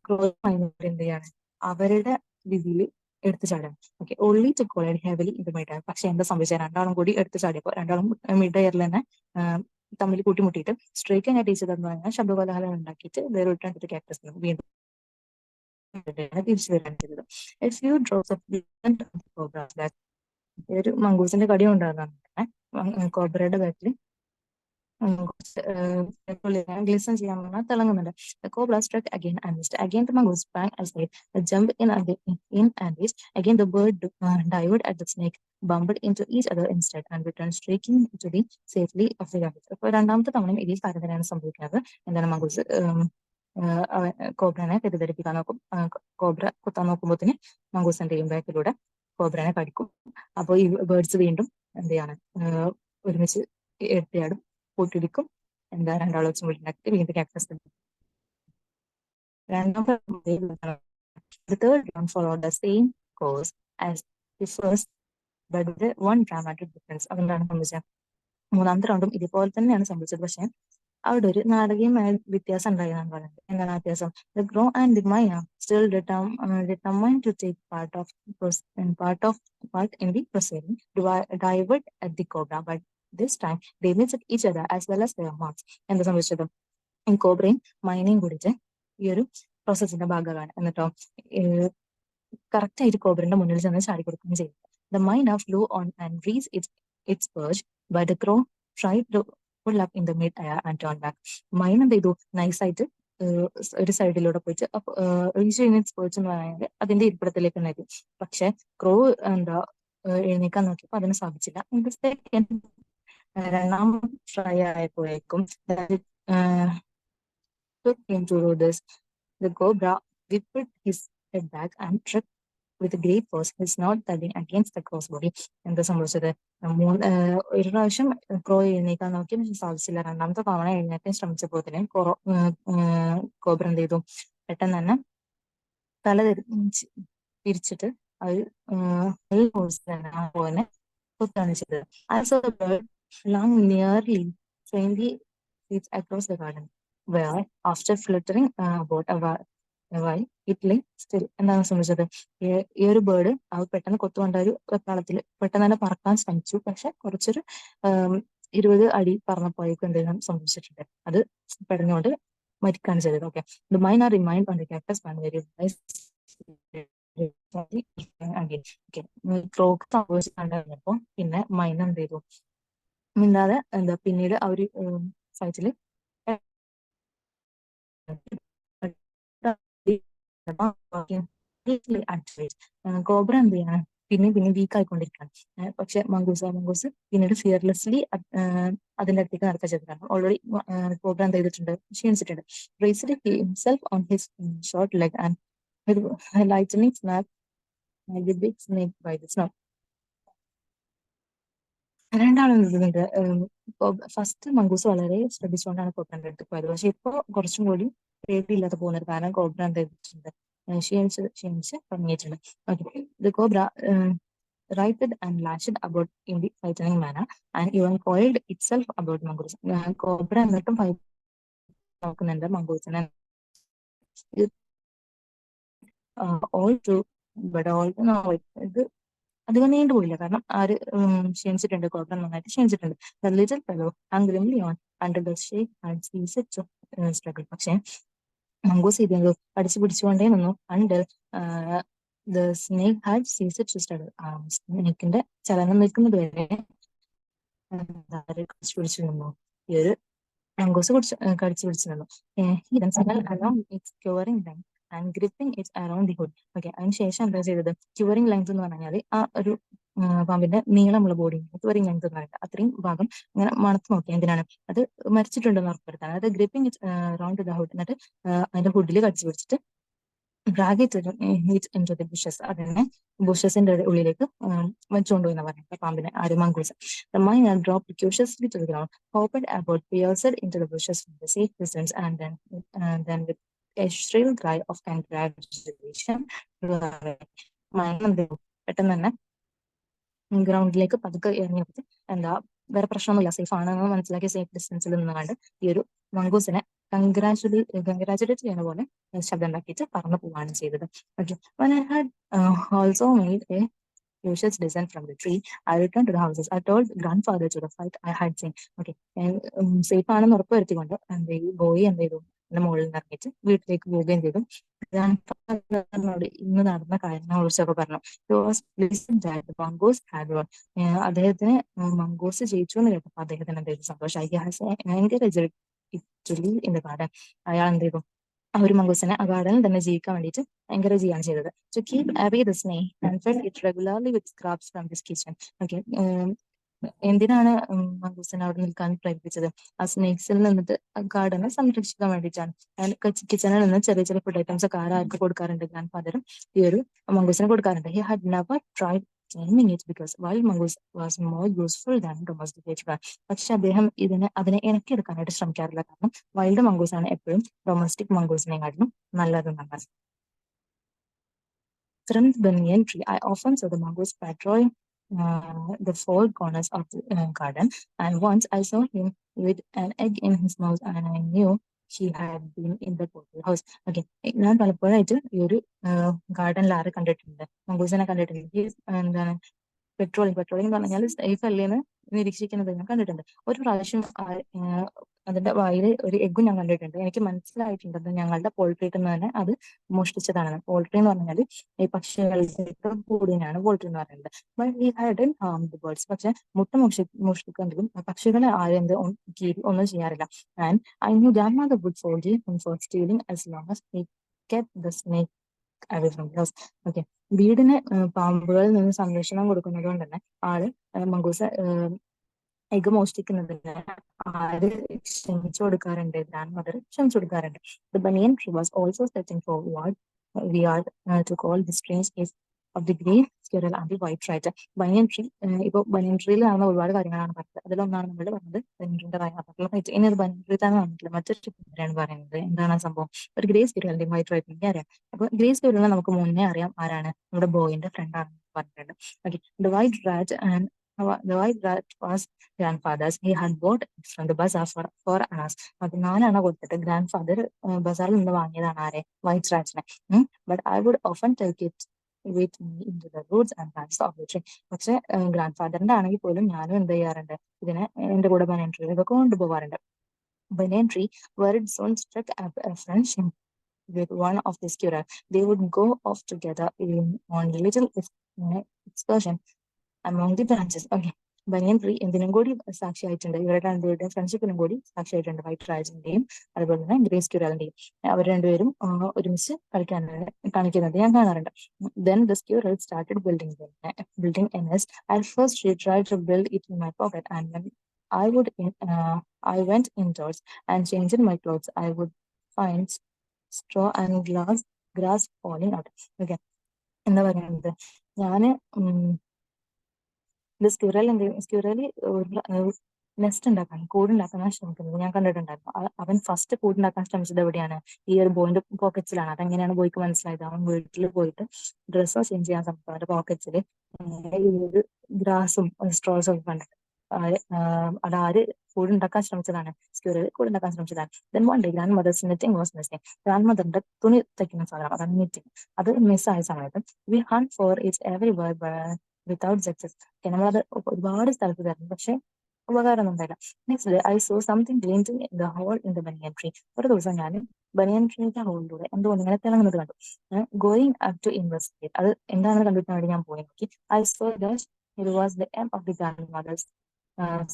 ക്രോ എന്ത് ചെയ്യാണ്? അവരുടെ രീതിയിൽ എടുത്തു ചാടാൻ. Okay. Only to collide heavily in the mid air. പക്ഷെ എന്താ സംഭവിച്ചത്? രണ്ടാളും കൂടി എടുത്തു ചാടിയപ്പോൾ രണ്ടാളും മിഡ് എയറിൽ തന്നെ തമ്മിൽ കൂട്ടിമുട്ടിയിട്ട് സ്ട്രൈക്കിംഗ് ആയിട്ട് ഈച്ചതെന്ന് പറഞ്ഞാൽ ശബ്ദകോലാഹലം ഉണ്ടാക്കിയിട്ട് വേറെ ക്യാക്ടസ് വീണ്ടും തിരിച്ചു വരാൻ ചെയ്തത്. എ ഫ്യൂ ഡ്രോപ്സ് ഓഫ് ഒരു മംഗൂസിന്റെ കടി ഉണ്ടാകുന്നതാണ് കോബ്രയുടെ ബാക്കിൽ ഗ്ലിസൺ ചെയ്യാൻ പറഞ്ഞാൽ തിളങ്ങുന്നുണ്ട്. The cobra struck again and missed. Again the mongoose sprang aside, jumped in and missed. Again the bird dived at the snake, bumped into each other instead, and returned streaking to the safely of the rabbit. അപ്പോൾ രണ്ടാമത്തെ തവണയും ഇതേ കാര്യം തന്നെയാണ് സംഭവിക്കുന്നത്. എന്താണ്? Mongoose കോബ്രനെ തെറ്റിദ്ധരിപ്പിക്കാൻ നോക്കും. കോബ്ര കുത്താൻ നോക്കുമ്പോഴത്തേന് മംഗൂസിന്റെയും ബാക്കിലൂടെ കോബ്രനെ കടിക്കും. അപ്പോൾ ഈ ബേർഡ്സ് വീണ്ടും എന്ത് ചെയ്യാണ്? ഒരുമിച്ച് എടുത്തിയാടും, കൂട്ടിടിക്കും. എന്താ രണ്ടാളും വെച്ച് വീട്ടിനകത്ത് വീണ്ടും cactus. The third round followed the same course as the first, but with one dramatic difference. അതെന്താണ് സംഭവിച്ചത്? മൂന്നാമത്തെ റൗണ്ടും ഇതുപോലെ തന്നെയാണ് സംഭവിച്ചത്. പക്ഷെ അവിടെ ഒരു നാടകീയമായ വ്യത്യാസം ഉണ്ടായി എന്നാണ് പറയുന്നത്. എന്താണ് വ്യത്യാസം? The crow and the myna still determined to take part in the proceeding, dived at the cobra, but this time they missed each other as well as their marks. എന്താ സംഭവിച്ചത്? ഈ കോബ്രയും മൈനയും കൂടിയിട്ട് ഈ ഒരു പ്രോസസ്സിന്റെ ഭാഗമാണ്. എന്നിട്ടോ കറക്റ്റ് ആയിട്ട് കോബ്രന്റെ മുന്നിൽ ചെന്ന് ചാടി കൊടുക്കുകയും ചെയ്തു. The myna flew on and reached its perch, but the crow tried to pull up in the mid air and turn back. മൈന എന്ത് ചെയ്തു? നൈസായിട്ട് ഒരു സൈഡിലൂടെ പോയിട്ട് റീച്ച് ചെയ്യുന്ന ഇറ്റ്സ് പേർച്ച് എന്ന് പറയുന്നത് അതിന്റെ ഇരിപ്പിടത്തിലേക്ക് ഉണ്ടായിരുന്നു. പക്ഷെ ക്രോ എന്താ എഴുന്നേക്കാൻ നോക്കിയപ്പോൾ അതിന് സാധിച്ചില്ല. രണ്ടാമത് ട്രൈ ആയപ്പോഴേക്കും took him to do this. The cobra whipped his head back and struck with great force, his snout thudding against the crow's body. എന്താ സംഭവിച്ചത്? ഒരു പ്രാവശ്യം ക്രോ എഴുന്നേക്കാൻ നോക്കി, പക്ഷെ സാധിച്ചില്ല. രണ്ടാമത്തെ തവണ എഴുന്നേക്കാൻ ശ്രമിച്ചപ്പോഴത്തേന് കോബ്ര എന്ത് ചെയ്തു? പെട്ടെന്ന് തന്നെ തല തിരിച്ചിട്ട് അത് കോഴ്സിനെ കൊത്താണ് ചെയ്തത്. Also the bird flung nearly 20 feet across the garden, where after fluttering about a while it lay still. എന്താണ് സംഭവിച്ചത്? ഈ ഒരു ബേർഡ് അത് പെട്ടെന്ന് കൊത്തുകൊണ്ട ഒരു വെപ്രാളത്തിൽ പെട്ടെന്ന് തന്നെ പറക്കാൻ ശ്രമിച്ചു. പക്ഷെ കുറച്ചൊരു 20 അടി പറന്നപ്പോഴേക്കും എന്തെങ്കിലും സംഭവിച്ചിട്ടുണ്ട്. അത് പെടഞ്ഞുകൊണ്ട് മരിക്കാണ് ചെയ്തത്. Okay. The myna remained on the cactus plant very nice. ക്രോക്ക് സംഭവിച്ചിട്ടുണ്ടായിരുന്നപ്പോ പിന്നെ മൈന എന്ത് ചെയ്തു? മിണ്ടാതെ എന്താ പിന്നീട് അവര് സൈറ്റിൽ കോബ്ര എന്ത് ചെയ്യാണ്, പിന്നെ വീക്ക് ആയിക്കൊണ്ടിരിക്കുകയാണ്. പക്ഷെ മംഗൂസ് പിന്നീട് ഫിയർലെസ്ലി അതിന്റെ അടുത്തേക്ക് നടക്കാൻ ചെയ്തിട്ടാണ്. ഓൾറെഡി കോബ്ര എന്ത് ചെയ്തിട്ടുണ്ട്, ക്ഷീണിച്ചിട്ടുണ്ട്. Raised himself on his short leg and lightning snap the big snake by the snow. രണ്ടാളും ഇതിലുണ്ട്. ഫസ്റ്റ് മംഗൂസ് വളരെ ശ്രദ്ധിച്ചുകൊണ്ടാണ് കോബ്രന്റെ അടുത്ത് പോയത്. പക്ഷെ ഇപ്പൊ കുറച്ചും കൂടി പേടിയില്ലാതെ പോകുന്നത്, കാരണം കോബ്ര എന്ത് ചെയ്തിട്ടുണ്ട്, ക്ഷീണിച്ച് തുടങ്ങിയിട്ടുണ്ട്. Okay, the cobra righted and lashed about in the frightening manner and even coiled itself about mongoose. Cobra എന്നിട്ടും fight നോക്കുന്നുണ്ട് മംഗൂസിനെ. ഓൾ ടു ബട്ട് ഓൾ ഇത് അധികം നീണ്ടുപോയില്ല, കാരണം ക്ഷീണിച്ചിട്ടുണ്ട്, കോബ്ര നന്നായിട്ട് ക്ഷീണിച്ചിട്ടുണ്ട്. The little fellow hung grimly on until the sheikh had ceased to struggle. പക്ഷെ mongoose ചെയ്തത് കടിച്ചു പിടിച്ചുകൊണ്ടേ നിന്നു. Until the snake had ceased to struggle. സ്നേക്കിന്റെ ചലനം നിൽക്കുന്നത് വരെ കടിച്ചു പിടിച്ചു നിന്നു. ഈ ഒരു മംഗൂസ് കടിച്ചു പിടിച്ചു നിന്നു. He then settled along its quivering length and gripping it around the hood. Okay, അതിനുശേഷം എന്താ ചെയ്തത്, ക്യൂറിംഗ് ലെങ്ത് എന്ന് പറഞ്ഞാൽ ആ ഒരു പാമ്പിന്റെ നീളമുള്ള ബോഡി, ക്യൂറിംഗ് ലെങ്ത് എന്ന് പറയുന്നത് അത്രയും ഭാഗം ഇങ്ങനെ മണത്ത് നോക്കി. എന്തിനാണ്, അത് മരിച്ചിട്ടുണ്ടെന്ന് ഉറപ്പെടുത്താണ്. അതായത് gripping it round the hood, എന്നിട്ട് അതിന്റെ ഹുഡിൽ കടിച്ചു പിടിച്ചിട്ട് drag it into the bushes. അതിനെ ബുഷസിന്റെ ഉള്ളിലേക്ക് വെച്ചുകൊണ്ടുപോയി എന്ന് പറയുന്നത് പാമ്പിനെ, ആര് mongoose. The miner dropped cautiously to the ground, hopped about, pierced into the bushes from the safe distance, and then with a shrill cry of congratulation, പെട്ടെന്ന് തന്നെ ഗ്രൗണ്ടിലേക്ക് പതുക്കെ ഇറങ്ങിയപ്പോൾ എന്താ, വേറെ പ്രശ്നമൊന്നുമില്ല, സേഫ് ആണെന്ന് മനസ്സിലാക്കിയ സേഫ് ഡിസ്റ്റൻസിൽ നിന്നുകൊണ്ട് ഈ ഒരു മംഗൂസിനെ കൺഗ്രാചുലേറ്റ് ചെയ്യുന്ന പോലെ ശബ്ദം ഉണ്ടാക്കിയിട്ട് പറന്നു പോവുകയാണ് ചെയ്തത്. Okay, when I had also made a furious descent from the tree, I returned to the houses. I told grandfather to the fight I had seen. Okay, safe ആണെന്ന് ഉറപ്പ് വരുത്തിക്കൊണ്ട് ബോയ് എന്ത് ചെയ്തു, എന്റെ മുകളിൽ നിന്ന് ഇറങ്ങിയിട്ട് വീട്ടിലേക്ക് പോവുകയും ചെയ്തു. ഗ്രാൻഡ്ഫാദറിനോട് ഇന്ന് നടന്ന കാര്യങ്ങളെ കുറിച്ചൊക്കെ പറഞ്ഞു. Mongoose had one. അദ്ദേഹത്തിന് മംഗൂസ് ജയിച്ചു എന്ന് കേട്ടപ്പോൾ അദ്ദേഹത്തിന് എന്തെങ്കിലും സന്തോഷമായി. അയാൾ എന്ത് ചെയ്തു, ആ ഒരു മംഗൂസിനെ ആ ഗാർഡനിൽ തന്നെ ജീവിക്കാൻ വേണ്ടിയിട്ട് എൻകറേജ് ചെയ്യാണ് ചെയ്തത്. To keep away the snake and fed it regularly with scraps from this kitchen. Okay, എന്തിനാണ് മംഗൂസിനെ അവിടെ നിൽക്കാൻ പ്രേരിപ്പിച്ചത്, ആ സ്നേക്സിൽ നിന്നിട്ട് ഗാർഡനെ സംരക്ഷിക്കാൻ വേണ്ടിയിട്ടാണ്. കിച്ചണിൽ നിന്ന് ചെറിയ ചെറിയ ഫുഡ് ഐറ്റംസ് ഒക്കെ ആർക്ക് കൊടുക്കാറുണ്ട്, ഗ്രാൻഡ് ഫാദറും ഈ ഒരു മംഗൂസിനെ കൊടുക്കാറുണ്ട്. He had never tried taming it because wild mongoose was more useful than domesticated one. പക്ഷെ അദ്ദേഹം അതിനെ ഇണക്കിയെടുക്കാനായിട്ട് ശ്രമിക്കാറില്ല, കാരണം വൈൽഡ് മംഗൂസ് ആണ് എപ്പോഴും domestic മംഗൂസിനെക്കാട്ടിലും നല്ലതെന്നാണ്. From the banyan tree, I often saw the mongoose patrolling the four corners of the garden, and once I saw him with an egg in his mouth, and I knew he had been in the poultry house. Okay, ഞാൻ പലപ്പോഴായിട്ട് ഈ ഒരു ഗാർഡനിൽ ആരെ കണ്ടിട്ടുണ്ട്, മംഗൂസിനെ കണ്ടിട്ടുണ്ട്. എന്താണ് patrolling എന്ന് പറഞ്ഞാൽ സേഫ് അല്ലേന്ന് നിരീക്ഷിക്കുന്നത് ഞാൻ കണ്ടിട്ടുണ്ട്. ഒരു പ്രാവശ്യം അതിന്റെ വായിൽ ഒരു എഗ്ഗും ഞാൻ കണ്ടിട്ടുണ്ട്. എനിക്ക് മനസ്സിലായിട്ടുണ്ട് അത് ഞങ്ങളുടെ പോൾട്രിയിൽ നിന്ന് തന്നെ അത് മോഷ്ടിച്ചതാണെന്ന്. പോൾട്രി എന്ന് പറഞ്ഞാൽ ഈ പക്ഷികളുടെ കൂടിയാണ് പോൾട്രി എന്ന് പറയുന്നത്. But he hadn't harm the birds. പക്ഷെ മുട്ട മോഷ്ടിക്കെങ്കിലും പക്ഷികളെ ആരെന്ത് ഒന്നും ചെയ്യാറില്ല. And I knew grandmother would forgive him for stealing as long as he kept the snake away from the house. Okay, വീടിന് പാമ്പുകളിൽ നിന്ന് സംരക്ഷണം കൊടുക്കുന്നത് കൊണ്ട് തന്നെ ആള് മംഗൂസ് എഗ് മോഷ്ടിക്കുന്നതിന് ആര് ക്ഷമിച്ചു കൊടുക്കാറുണ്ട്, ഗ്രാൻഡ് മദർ ക്ഷമിച്ചു കൊടുക്കാറുണ്ട്. The banyan tree was also searching for what we are to call the strange case of the grey squirrel and the white right. Banyan tree, ഇപ്പൊ ബനിയൻ ട്രീയിൽ നടന്ന ഒരുപാട് കാര്യങ്ങളാണ് പറഞ്ഞത്. അതിലൊന്നാണ് നമ്മൾ പറഞ്ഞത് ബനിയൻ ട്രീന്റെ കാര്യം. ഇനി അത് ബനിയൻ ട്രീ തന്നെ വന്നിട്ടില്ല, മറ്റൊരു കാര്യമാണ് പറയുന്നത്. എന്താണ് സംഭവം, ഒരു ഗ്രേ സ്ക്വിറലിന്റെയും വൈറ്റ് റൈറ്റിന്റെയും അറിയാം. അപ്പൊ ഗ്രേ സ്ക്വിറലിനെ നമുക്ക് മുന്നേ അറിയാം ആരാണ്, നമ്മുടെ ബോയിന്റെ ഫ്രണ്ട് ആണെന്ന് പറഞ്ഞിട്ടുണ്ട്. Okay, the white rat and the white rat was grandfather's. He had bought it from the bazaar for us. അത് 4 കൊടുത്തിട്ട് ഗ്രാൻഡ് ഫാദർ ബസാറിൽ നിന്ന് വാങ്ങിയതാണ് ആരെ, വൈറ്റ് റാറ്റിനെ. But I would often take it with me into the roots and branches of the tree. പക്ഷെ ഗ്രാൻഡ് ഫാദറിന്റെ ആണെങ്കിൽ പോലും ഞാനും എന്ത് ചെയ്യാറുണ്ട്, ഇതിനെ എന്റെ കൂടെ ബനിയൻ ട്രീയിലൊക്കെ കൊണ്ടുപോകാറുണ്ട്. Banyan tree, where it soon struck up a friendship with one of the squirrel. They would go off together on a little excursion among the branches. Okay. Banian tree എന്തിനും കൂടി സാക്ഷിയായിട്ടുണ്ട്, ഇവരുടെ രണ്ടുപേരുടെയും ഫ്രണ്ട്ഷിപ്പിനും കൂടി സാക്ഷിയായിട്ടുണ്ട്, വൈറ്റ് രാജിന്റെയും അതുപോലെ തന്നെ grace ക്യൂരലിന്റെയും. അവർ രണ്ടുപേരും ഒരുമിച്ച് കളിക്കാനാണ് കാണിക്കുന്നത് ഞാൻ കാണാറുണ്ട്. Then the squirrel started building a nest. At first she tried to build it in my pocket, and when I would I went indoors and changed my clothes, I would find straw and grass falling out. Okay, എന്താ പറയുന്നത്, ഞാന് ഇത് സ്ക്യൂറലി nest ഉണ്ടാക്കാൻ, കൂടുണ്ടാക്കാൻ ശ്രമിക്കുന്നത് ഞാൻ കണ്ടിട്ടുണ്ടായിരുന്നു. അവൻ first കൂടുണ്ടാക്കാൻ ശ്രമിച്ചത് എവിടെയാണ്? ഈ ഒരു ബോയിന്റെ പോക്കറ്റ്സിലാണ്. അതെങ്ങനെയാണ് ബോയ്ക്ക് മനസ്സിലായത്? അവൻ വീട്ടിൽ പോയിട്ട് ഡ്രസ്സോ ചേഞ്ച് ചെയ്യാൻ സമയത്ത് അവന്റെ പോക്കറ്റ്സിൽ ഈ ഒരു ഗ്രാസും സ്ട്രോസും ഒക്കെ കണ്ടിട്ട് അതാര് കൂടുണ്ടാക്കാൻ ശ്രമിച്ചതാണ്, സ്ക്യൂറൽ കൂടുണ്ടാക്കാൻ ശ്രമിച്ചതാണ്. Then one day grand mother's knitting was missing. Grand മദറിന്റെ തുണി തയ്ക്കുന്ന സാധനം, അതാണ് നിറ്റിംഗ്. അത് മിസ്സായ സമയത്ത് we hunt for its everywhere without success. നമ്മളത് ഒരുപാട് സ്ഥലത്ത് തരുന്നു, പക്ഷെ ഉപകാരമൊന്നും ഉണ്ടായില്ല. Next day I saw something glinting in the hole in the banyan tree. ഒരു ദിവസം ഞാൻ ബനിയൻ ട്രീയുടെ ഹോളിലൂടെ എന്തുകൊണ്ട് ഇങ്ങനെ തിളങ്ങുന്നത് കണ്ടു. ഗോയിങ് അപ് ടു ഇൻവെസ്റ്റിഗേറ്റ്, അത് എന്താണെന്ന് കണ്ടെത്താൻ വേണ്ടി ഞാൻ പോയി നോക്കി. I saw that it was the end of the grand mother's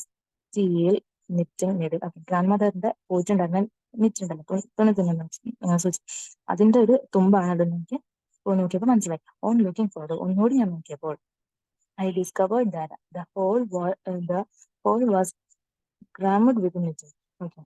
steel knitting needle. Grand മദറിന്റെ പോയിട്ടുണ്ടായിരുന്ന നിറ്റുണ്ടല്ലോ, തുണി തുന്നുന്ന സൂചി, അതിന്റെ ഒരു തുമ്പാണ് അത്. എനിക്ക് പോയി നോക്കിയപ്പോൾ മനസ്സിലായി. ഓൺ ലുക്കിംഗ് ഫോർ, ഒന്നുകൂടി ഞാൻ നോക്കിയപ്പോൾ I discovered that the hole was crammed with knitting. Okay.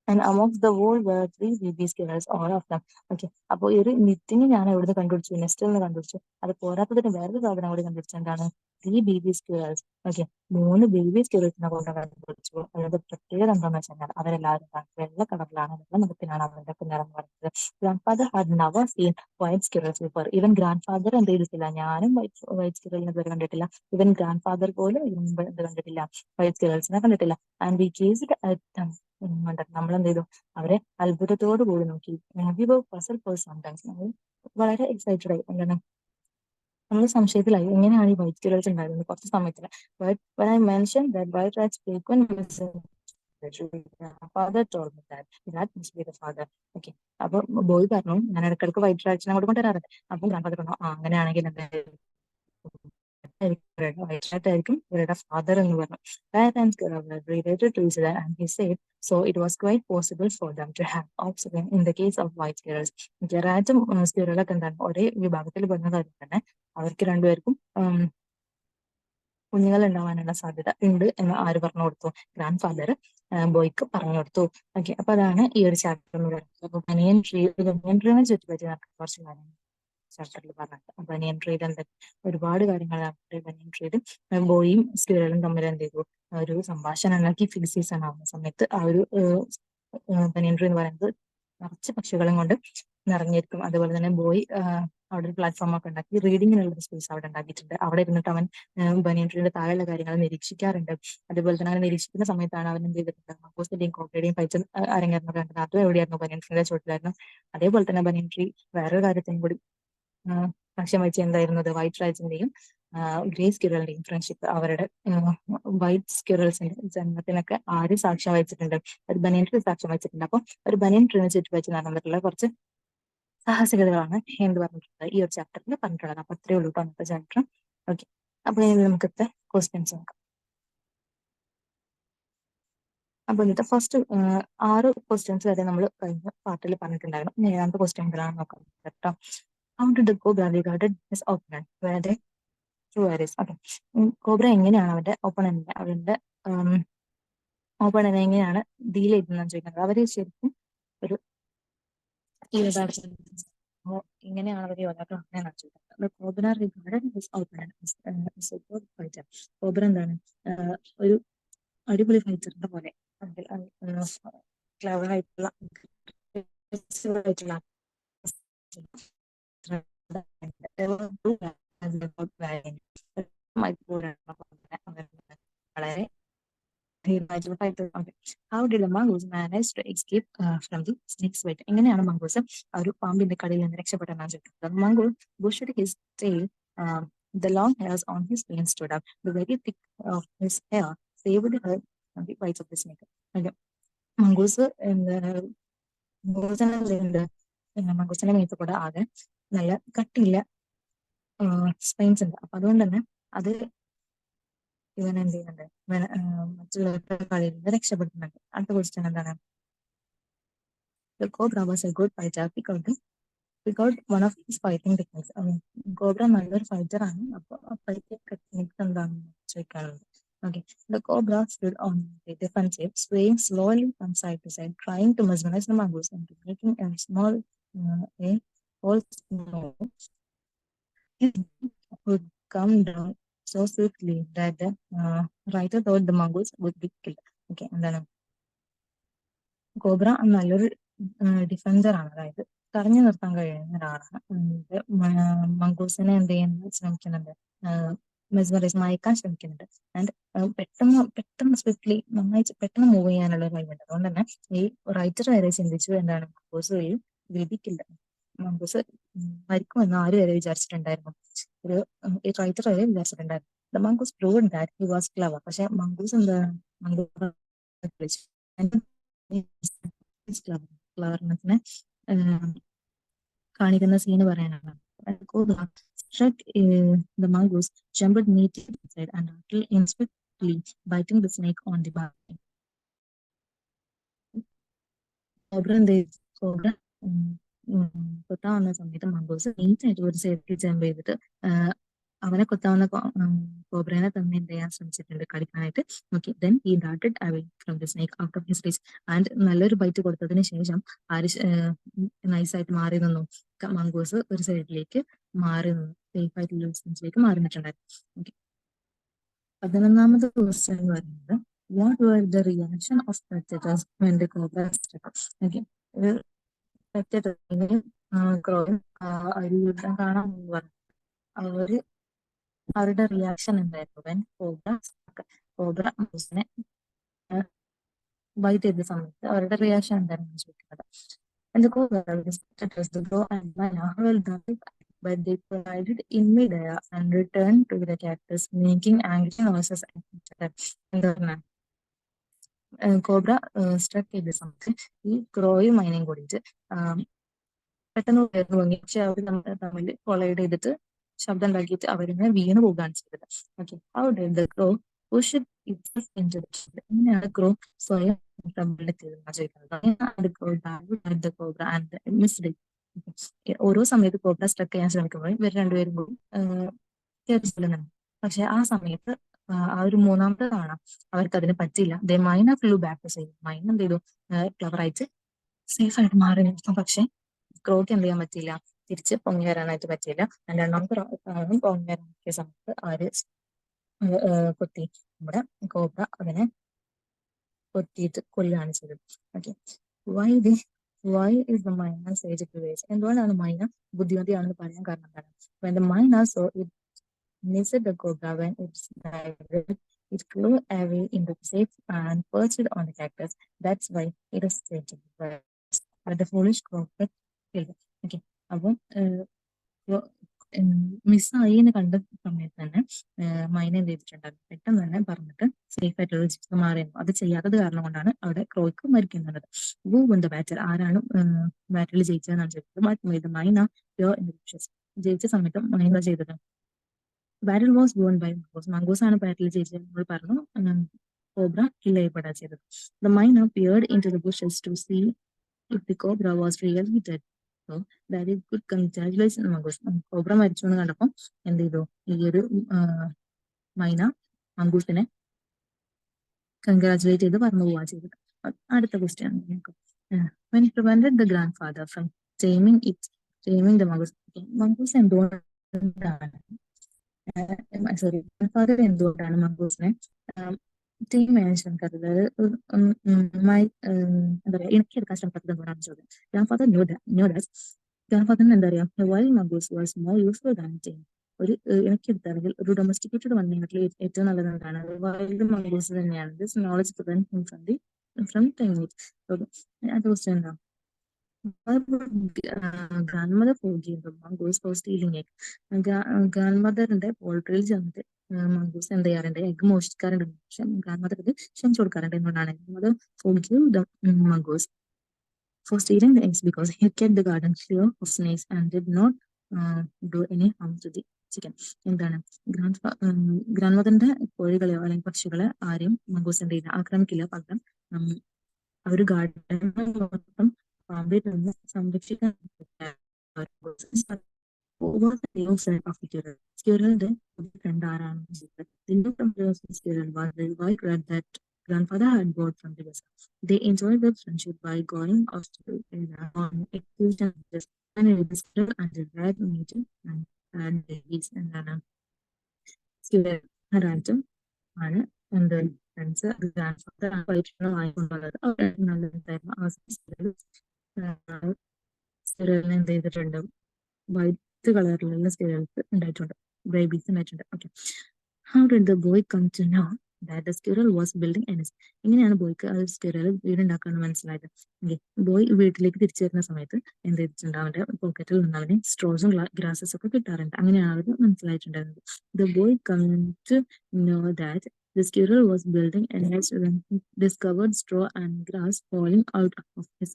And amongst the whole were three baby squirrels, all of them. Okay. അപ്പോൾ ഈ ഒരു നിറ്റിങ് ഞാൻ എവിടുന്ന് കണ്ടുപിടിച്ചു? നെസ്റ്റിൽ നിന്ന് കണ്ടുപിടിച്ചു. അത് പോരാത്തതിന് വേറൊരു സാധനം കൂടി കണ്ടുപിടിച്ചു. എന്താണ്? 3 baby squirrels. ഓക്കെ, 3 baby squirrelsനെ കൊണ്ട് കണ്ടുപിടിച്ചു. അതായത് പ്രത്യേകത എന്താണെന്ന് വെച്ചാൽ അവരെല്ലാവരും വെള്ള കളറിലാണ്, വെള്ള നിറത്തിലാണ് അവരുടെ നിറം പറയുന്നത്. Grand father had never seen white squirrels before. Even grand father എന്ത് ചെയ്തിട്ടില്ല, ഞാനും വൈറ്റ് സ്ക്വിറലിനെ ഇതുവരെ കണ്ടിട്ടില്ല. ഈവൻ ഗ്രാൻഡ് ഫാദർ പോലും എന്ത് കണ്ടിട്ടില്ല, വൈറ്റ് സ്ക്വിറൽസിനെ കണ്ടിട്ടില്ല. And we gazed at them. നമ്മൾ എന്ത് ചെയ്തു? അവരെ അത്ഭുതത്തോടു കൂടി നോക്കി. We were puzzled for some times. നമ്മൾ വളരെ എക്സൈറ്റഡ് ആയി. എന്താണ്, നമ്മൾ സംശയത്തിലായി, എങ്ങനെയാണ് ഈ വൈറ്റ് സ്ക്വിറൽസ് ഉണ്ടായിരുന്നത് കുറച്ച് സമയത്തിന്. But when I mentioned that white rats frequent visit the tree, father told me that must be the father. Okay, അപ്പൊ ബോയ് പറഞ്ഞു, ഞാൻ ഇടയ്ക്കിടയ്ക്ക് വൈറ്റ് റാറ്റ്സിനെ അങ്ങോട്ട് കൊണ്ടുവരാറുണ്ട്. അപ്പം ഗ്രാൻഡ് ഫാദർ പറഞ്ഞു, അങ്ങനെയാണെങ്കിൽ എന്തായാലും ആയിരിക്കും ഇവരുടെ ഫാദർ എന്ന് പറഞ്ഞു. Related to each other, and he said so it was quite possible for them to have offspring in the case of white squirrels. റാറ്റും സ്ക്വിറലൊക്കെ എന്താണ് ഒരേ വിഭാഗത്തിൽ പെടുന്ന കാര്യം തന്നെ, അവർക്ക് രണ്ടുപേർക്കും കുഞ്ഞുങ്ങൾ ഉണ്ടാവാനുള്ള സാധ്യത ഉണ്ട് എന്ന് ആര് പറഞ്ഞു കൊടുത്തു? ഗ്രാൻഡ് ഫാദർ ബോയ്ക്ക് പറഞ്ഞു കൊടുത്തു. ഓക്കെ, അപ്പൊ അതാണ് ഈ ഒരു ചാപ്റ്റർ എന്ന് പറയുന്നത്. അപ്പൊ ബനിയൻ ട്രീനെ ചുറ്റിപ്പറ്റി നമുക്ക് കുറച്ച് കാര്യങ്ങൾ ചാപ്റ്ററിൽ പറഞ്ഞിട്ട്, ബനിയൻ ട്രീയിൽ എന്തൊക്കെ ഒരുപാട് കാര്യങ്ങളാണ്. ബനിയൻ ട്രീയിൽ ബോയും സ്ക്വിറലും തമ്മിൽ എന്ത് ചെയ്തു, ഒരു സംഭാഷണം ഉണ്ടാക്കി. ഫിക്സ് സീസൺ ആവുന്ന സമയത്ത് ആ ഒരു ബനിയൻ ട്രീ എന്ന് പറയുന്നത് നിറച്ച് പക്ഷികളും കൊണ്ട് നിറഞ്ഞിരിക്കും. അതുപോലെ തന്നെ ബോയ് അവിടെ ഒരു പ്ലാറ്റ്ഫോം ഒക്കെ ഉണ്ടാക്കി റീഡിങ്ങിനുള്ള ഒരു സ്പേസ് അവിടെ ഉണ്ടാക്കിയിട്ടുണ്ട്. അവിടെ ഇരുന്നിട്ട് അവൻ ബനിയൻ ട്രീയുടെ താഴെയുള്ള കാര്യങ്ങൾ നിരീക്ഷിക്കാറുണ്ട്. അതുപോലെ തന്നെ അവൻ നിരീക്ഷിക്കുന്ന സമയത്താണ് അവൻ എന്ത് ചെയ്തിട്ടുണ്ട്, മംഗൂസിന്റെയും കോബ്രയുടെയും ഫൈറ്റ് അരങ്ങേറുന്നത് കണ്ടത്. അതും എവിടെയായിരുന്നു? ബനിയൻ ട്രീയുടെ ചോട്ടിലായിരുന്നു. അതേപോലെ തന്നെ ബനിയൻ ട്രീ വേറൊരു കാര്യത്തിനും കൂടി സാക്ഷ്യം വഹിച്ച എന്തായിരുന്നത്? വൈറ്റ് റാറ്റ്സിന്റെയും ഗ്രേ സ്ക്വിറലിന്റെയും ഫ്രണ്ട്ഷിപ്പ്. അവരുടെ വൈറ്റ് സ്ക്വിറൽസിന്റെ ജന്മത്തിനൊക്കെ ആര് സാക്ഷ്യം വഹിച്ചിട്ടുണ്ട്? ഒരു ബനിയൻ ട്രീ സാക്ഷ്യം വഹിച്ചിട്ടുണ്ട്. അപ്പൊ ഒരു ബനിയൻ ട്രീനെ ചുറ്റി വെച്ച് നടന്നിട്ടുള്ള കുറച്ച് സാഹസികതകളാണ് എന്ത് പറഞ്ഞിട്ടുള്ളത് ഈ ഒരു ചാപ്റ്ററിൽ പറഞ്ഞിട്ടുള്ളത്. അപ്പൊ അത്രയേ ഉള്ളൂ അന്നത്തെ ചാപ്റ്റർ. ഓക്കെ, അപ്പൊ ഇനി നമുക്കത്തെ ക്വസ്റ്റ്യൻസ് നോക്കാം. അപ്പൊ ഇന്നത്തെ ഫസ്റ്റ് 6 ക്വസ്റ്റ്യൻസ് വരെ നമ്മൾ കഴിഞ്ഞ പാർട്ടിൽ പറഞ്ഞിട്ടുണ്ടായിരുന്നു. ഇനി 7ാമത്തെ ക്വസ്റ്റ്യൻ എന്തിനാണ് നോക്കാം കേട്ടോ. How did the cobra regarded his opponent? Were they true arrows? Okay. Cobra എങ്ങനെയാണ് അവരുടെ ഓപ്പണനെ എങ്ങനെയാണ് ഡീൽ ചെയ്തതെന്ന് ചോദിക്കുന്നത്. അവര് ശരിക്കും ഒരു ഇങ്ങനെയാണ് അവർ യോദ്ധാക്കളാണെന്നാണ് ചോദിക്കുന്നത്. Cobra regarded his opponent super fighter. Cobra എന്താണ്, ഒരു അടിപൊളി ഫൈറ്ററിന്റെ പോലെ, ക്ലവർ ആയിട്ടുള്ള വളരെ How did the mongoose manage to escape from the snake's bite? എങ്ങനെയാണ് മംഗൂസ് ഒരു പാമ്പിന്റെ കടിയിൽ നിന്ന് രക്ഷപ്പെട്ടെന്നാണ് ചോദിക്കുന്നത്. Mongoose bushed his tail. The long hairs on his tail stood up. The very thick of his hair saved her from the bites of the snake. Okay. Mongoose മംഗൂസിന്റെ മേത്ത് കൂടെ ആകെ നല്ല കട്ടിയില്ല സ്പൈൻസ് ഉണ്ട്. അപ്പൊ അതുകൊണ്ട് തന്നെ അത് ഇവൻ എന്ത് ചെയ്യുന്നുണ്ട്, ഇവൻ മറ്റുള്ളവരുടെ കളിയിൽ നിന്ന് രക്ഷപ്പെടുത്തുന്നുണ്ട്. അടുത്ത ക്വസ്റ്റ്യൻ എന്താണ്? The cobra was a good fighter because one of his fighting techniques. Cobra നല്ലൊരു ഫൈറ്റർ ആണ്. അപ്പൊ ഫൈറ്റിംഗ് ടെക്നിക്സ് എന്താണെന്ന് ചോദിക്കാറുണ്ട്. Okay. The cobra stood on the defensive, swaying slowly from side to side, trying to mesmerize the mongoose into making a small a false move. His would come down so swiftly that the writer thought the mongoose would be killed. Okay, എന്താണ്? Cobra നല്ലൊരു defender ആണ്, അതായത് തടഞ്ഞു നിർത്താൻ കഴിയുന്ന ഒരാളാണ്. മംഗൂസിനെ എന്ത് ചെയ്യാൻ ശ്രമിക്കുന്നുണ്ട്, മെസ്മറൈസ് മയക്കാൻ ശ്രമിക്കുന്നുണ്ട്. ആൻഡ് പെട്ടെന്ന് പെട്ടെന്ന് സ്വിഫ്റ്റ്ലി നന്നായി പെട്ടെന്ന് മൂവ് ചെയ്യാനുള്ള ഒരു കഴിവുണ്ട്. അതുകൊണ്ട് തന്നെ ഈ റൈറ്റർ വരെ ചിന്തിച്ചു എന്താണ്, മംഗൂസ് വഴി വിധിക്കില്ല, മംഗൂസ് മരിക്കുമെന്ന് ആര് വരെ വിചാരിച്ചിട്ടുണ്ടായിരുന്നു, ഒരു ഈ റൈറ്റർ വരെ വിചാരിച്ചിട്ടുണ്ടായിരുന്നു. The mongoose proved that he was clever. പക്ഷെ മംഗൂസ് എന്താണ്, മംഗൂസ് ക്ലവർനെസ്സിനെ കാണിക്കുന്ന സീന് പറയാനാണ്. Struck the mongoose, jumped neatly inside and utterly inexplicably biting the snake on the back. Cobra എന്ത് ചെയ്തു, കോബ്ര കൊത്താൻ വന്ന സമയത്ത് മംഗോസ് നീറ്റായിട്ട് ഒരു സൈഡിൽ ജമ്പ് ചെയ്തിട്ട് അവനെ കൊത്താവുന്ന കോബ്രേനെ തന്നെ എന്ത് ചെയ്യാൻ ശ്രമിച്ചിട്ടുണ്ട്, കളിക്കാനായിട്ട്. ഓക്കെ, ദെൻ ഈ darted away from the snake out of his reach. And നല്ലൊരു ബൈറ്റ് കൊടുത്തതിന് ശേഷം ആര് നൈസായിട്ട് മാറി നിന്നു, മംഗോസ് ഒരു സൈഡിലേക്ക് മാറി നിന്നു, സേഫ് ആയിട്ടുള്ള ഡിസ്റ്റൻസിലേക്ക് മാറി നിന്നിട്ടുണ്ടായിരുന്നു. ഓക്കെ, 11ാമത്തെ ക്വസ്റ്റ്യൻ എന്ന് പറയുന്നത് what were the reaction of spectators when the cobra struck. Okay, ഒരു സ്പെക്ടേറ്റേഴ്സിന് ക്രോയും ഒരു യുദ്ധം കാണാൻ പറഞ്ഞു, അവര് അവരുടെ റിയാക്ഷൻ എന്തായിരുന്നു വെൻ കോബ്ര മൗസിനെ ബൈറ്റ് ചെയ്ത സമയത്ത് അവരുടെ റിയാക്ഷൻ എന്തായിരുന്നു ചോദിക്കുന്നത്. And the cobra spectators to go and Mana hurled them, but they collided in midair and returned to the cactus, making angry noises at each other. എന്താണ്, cobra സ്ട്രക്ക് ചെയ്ത സമയത്ത് ഈ ക്രോയും മൈനയും കൂടിയിട്ട് പെട്ടെന്ന് ഉയർന്നു പൊങ്ങി. പക്ഷെ അവർ തമ്മിൽ കൊളൈഡ് ചെയ്തിട്ട് ശബ്ദം ഉണ്ടാക്കിയിട്ട് അവരിങ്ങനെ വീണ് പോവുകയാണ് ചെയ്തത്. Okay, how did the crow push itself into the shield. എങ്ങനെയാണ് ക്രോ സ്വയം തമ്മിലെത്തിയതെന്നാണ് ചോദിക്കുന്നത്. ഓരോ സമയത്ത് കോബ്ര സ്ട്രക്ക് ചെയ്യാൻ ശ്രമിക്കുമ്പോൾ ഇവർ രണ്ടുപേരും കൂടി കയറി ചെല്ലുന്നുണ്ട്. പക്ഷെ ആ സമയത്ത് ആ ഒരു മൂന്നാമത്തെ തവണ അവർക്ക് അതിന് പറ്റില്ല. ദേ മൈന ഫ്ലൂ ബാക്ക് ടു സേഫ്. മൈന എന്ത് ചെയ്തു, ക്ലവറായിട്ട് സേഫ് ആയിട്ട് മാറി നിൽക്കും. പക്ഷെ ക്രോക്ക് എന്ത് ചെയ്യാൻ പറ്റിയില്ല, തിരിച്ച് പൊങ്ങി വരാനായിട്ട് പറ്റിയില്ല. രണ്ടാമത്തെ പൊങ്ങി വരാൻ സമയത്ത് ആര് കൊത്തി, നമ്മുടെ കോബ്ര അതിനെ കൊത്തിയിട്ട് കൊല്ലുകയാണ് ചെയ്തത്. ഓക്കെ, വൈ ഇസ് ദ മൈന സേജ് ടു വേസ്. എന്തുകൊണ്ടാണ് മൈന ബുദ്ധിമതിയാണെന്ന് പറയാൻ കാരണം എന്താണ്? When the myna saw it missed the cobra when it dived, it flew away into the safe and perched on the cactus. That's why it is said to be wise. But the foolish crow got killed. Okay, അപ്പം മിസ്സായി എന്ന് കണ്ട സമയത്ത് തന്നെ മൈന എന്ത് ചെയ്തിട്ടുണ്ടായിരുന്നു, പെട്ടെന്ന് തന്നെ പറഞ്ഞിട്ട് സേഫ് ആയിട്ടുള്ള ചിത്രം മാറിയിരുന്നു. അത് ചെയ്യാത്തത് കാരണം കൊണ്ടാണ് അവിടെ ക്രോയ്ക്ക് മരിക്കുന്നത്. വൂ വൺ ദ ബാറ്റർ, ആരാണ് ബാറ്ററിൽ ജയിച്ചതെന്നാണ് ചോദിച്ചത്. ബട്ട് മൈന പ്യോർ ഇൻ ദ ബുഷസ്. ജയിച്ച സമയത്ത് മൈന ചെയ്തത് ബാറ്റിൽ വാസ് വോൺ ബൈ മംഗോസ്. മംഗോസ് ആണ് ബാറ്റിൽ ജയിച്ചത് നമ്മൾ പറഞ്ഞു. കോബ്ര കിൽ ചെയ്യപ്പെടാ ചെയ്തത്. The myna peered into the bushes to see if the cobra was really dead. So that is good. Congratulations, mongoose. Cobra മരിച്ചു എന്ന് കണ്ടപ്പോൾ എന്ത് ചെയ്തു, ഈ ഒരു മൈന മംഗൂസിനെ കൺഗ്രാജുലേറ്റ് ചെയ്ത് പറഞ്ഞു പോവാ ചെയ്തത്. അടുത്ത ക്വസ്റ്റ്യൻ നോക്കാം. When it prevented the grandfather from taming the mongoose. Mongoose എന്തുകൊണ്ടാണ് ഗ്രാൻഡ്ഫാദർ എന്തുകൊണ്ടാണ് മംഗൂസിനെ ടീം ചെയ്യാൻ ശ്രമിക്കാത്തത്, എന്താ പറയുക, ഇണക്കിയെടുക്കാൻ ശ്രമിക്കാത്തത് എന്തുകൊണ്ടാണ് ചോദ്യം. ഗ്രാൻഡ്ഫാദർ ഗ്രാൻഡ്ഫാദറിന് എന്താ പറയാ, wild mongoose was more useful than team. ഒരു ഇണക്കിയെടുത്ത അല്ലെങ്കിൽ ഒരു ഡൊമസ്റ്റിക്കേറ്റഡ് വന്നതിനാട്ടിൽ ഏറ്റവും നല്ലത് എന്താണ്, വൈൽഡ് മംഗൂസ് തന്നെയാണ്. This knowledge prevent him from timing it. അത് ക്വസ്റ്റ്യൻ എന്താ, ഗ്രാൻഡ്മദർ forgave the mongoose for stealing egg. ഗ്രാൻഡ്മദറിന്റെ പോൾട്രിയിൽ ചെന്നിട്ട് മംഗൂസ് എന്ത് ചെയ്യാറുണ്ട്, എഗ് മോഷ്ടിക്കാറുണ്ട്. പക്ഷെ ഗ്രാൻഡ്മദർ ഇത് ക്ഷമിച്ചു കൊടുക്കാറുണ്ട്. എന്തുകൊണ്ടാണ് ഗ്രാൻഡ്മദർ forgave the mongoose for stealing the eggs because he kept the garden clear of snakes and did not do any harm to the chicken. എന്താണ് grand മദറിന്റെ കോഴികളെയോ അല്ലെങ്കിൽ പക്ഷികളെ ആരെയും മംഗൂസ് എന്ത് ചെയ്യില്ല, ആക്രമിക്കില്ല. പകരം ആ ഒരു ഗാർഡൻ മൊത്തം പാമ്പിൽ നിന്ന് സംരക്ഷിക്കാൻ സ്ക്യൂരലിന്റെ ഫ്രണ്ട് ആരാണ്? The new company squirrel was the white rat that grandfather had bought from the west. They enjoyed their friendship by going off to on excursions and the squirrel and the rat meeting and had babies. എന്താണ് squirrel റാറ്റും ആണ് എന്ത് friends. Grandfather white വാങ്ങിക്കൊണ്ടുള്ളത്. അവർ നല്ലതായിരുന്നു. ആ സ്ക്യൂരലിനെ എന്ത് ചെയ്തിട്ടുണ്ട്? വൈറ്റ് കളറിലുള്ള സ്ക്യൂരൽസ് ഉണ്ടായിട്ടുണ്ട്, ബേബീസ് ഉണ്ടായിട്ടുണ്ട്. Okay. How did the boy come to know that the squirrel was building a nest? എങ്ങനെയാണ് ബോയ്ക്ക് ആ സ്ക്യൂറൽ വീടുണ്ടാക്കാന്ന് മനസ്സിലായത്? ഓക്കെ. ബോയ് വീട്ടിലേക്ക് തിരിച്ചു വരുന്ന സമയത്ത് എന്ത് ചെയ്തിട്ടുണ്ട്? അവന്റെ പോക്കറ്റിൽ നിന്ന് അവന് സ്ട്രോസും ഗ്രാസസ് ഒക്കെ കിട്ടാറുണ്ട്. അങ്ങനെയാണ് അവർ മനസ്സിലായിട്ടുണ്ടായിരുന്നത്. The boy come to know that the squirrel was building a nest when he discovered straw and grass falling out of his